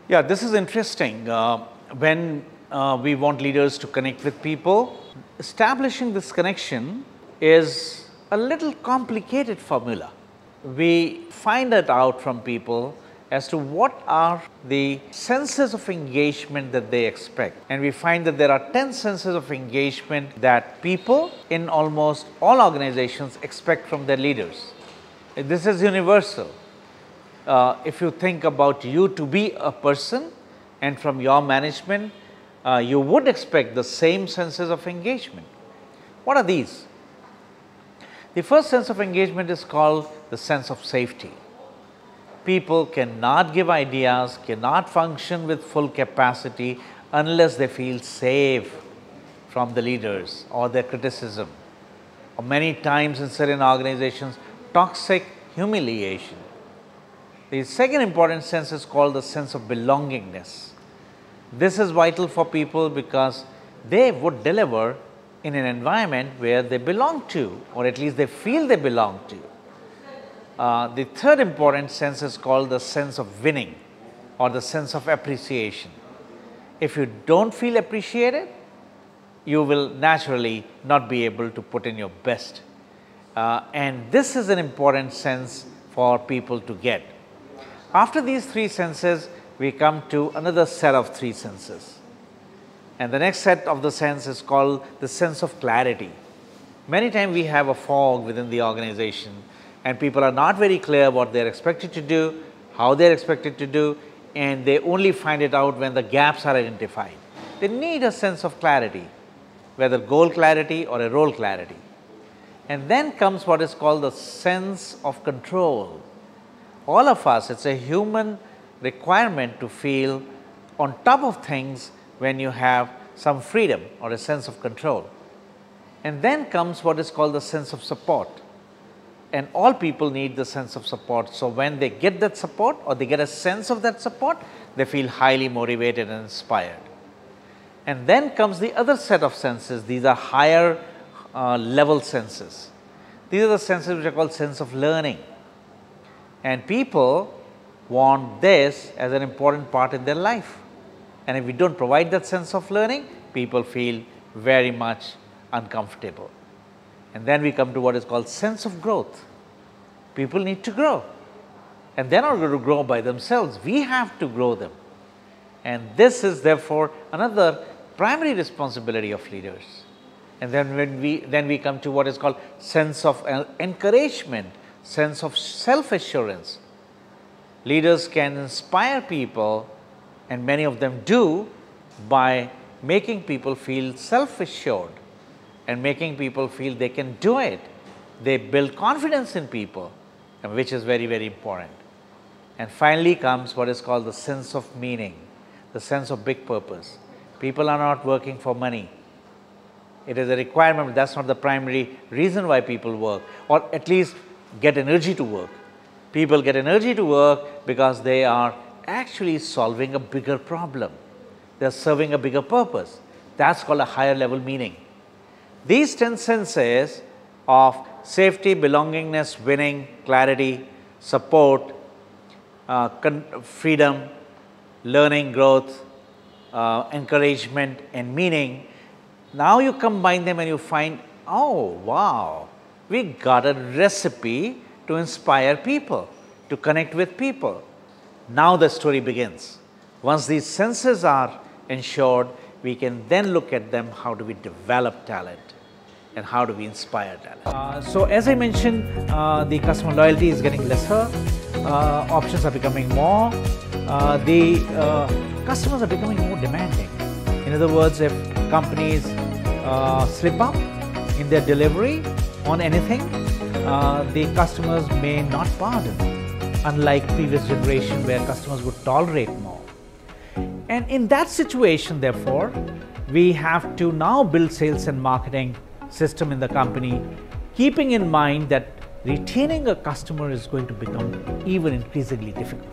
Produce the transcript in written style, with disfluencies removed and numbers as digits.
Yeah, this is interesting. When we want leaders to connect with people, establishing this connection is a little complicated formula. We find it out from people as to what are the senses of engagement that they expect. And we find that there are 10 senses of engagement that people in almost all organizations expect from their leaders. This is universal. If you think about you to be a person and from your management, you would expect the same senses of engagement. What are these? The first sense of engagement is called the sense of safety. People cannot give ideas, cannot function with full capacity unless they feel safe from the leaders or their criticism, or many times in certain organizations, toxic humiliation. The second important sense is called the sense of belongingness. This is vital for people because they would deliver in an environment where they belong to, or at least they feel they belong to. The third important sense is called the sense of winning or the sense of appreciation. If you don't feel appreciated, you will naturally not be able to put in your best. And this is an important sense for people to get. After these three senses, we come to another set of three senses. And the next set of the sense is called the sense of clarity. Many times we have a fog within the organization and people are not very clear what they are expected to do, how they are expected to do, and they only find it out when the gaps are identified. They need a sense of clarity, whether goal clarity or a role clarity. And then comes what is called the sense of control. All of us, it's a human requirement to feel on top of things when you have some freedom or a sense of control. And then comes what is called the sense of support. And all people need the sense of support. So when they get that support or they get a sense of that support, they feel highly motivated and inspired. And then comes the other set of senses. These are higher level senses. These are the senses which are called sense of learning. And people want this as an important part in their life. And if we don't provide that sense of learning, people feel very much uncomfortable. And then we come to what is called sense of growth. People need to grow. And they're not going to grow by themselves. We have to grow them. And this is therefore another primary responsibility of leaders. And then we come to what is called sense of encouragement, sense of self-assurance. Leaders can inspire people, and many of them do, by making people feel self-assured and making people feel they can do it. They build confidence in people, and which is very, very important. And finally comes what is called the sense of meaning, the sense of big purpose. People are not working for money. It is a requirement, that's not the primary reason why people work, or at least get energy to work. People get energy to work because they are actually solving a bigger problem. They are serving a bigger purpose. That's called a higher level meaning. These 10 senses of safety, belongingness, winning, clarity, support, freedom, learning, growth, encouragement and meaning, now you combine them and you find, oh wow, we got a recipe to inspire people, to connect with people. Now the story begins. Once these senses are ensured, we can then look at them, how do we develop talent and how do we inspire talent. So as I mentioned, the customer loyalty is getting lesser, options are becoming more, the customers are becoming more demanding. In other words, if companies slip up in their delivery on anything, the customers may not pardon, unlike previous generation where customers would tolerate more. And in that situation, therefore, we have to now build sales and marketing system in the company, keeping in mind that retaining a customer is going to become even increasingly difficult.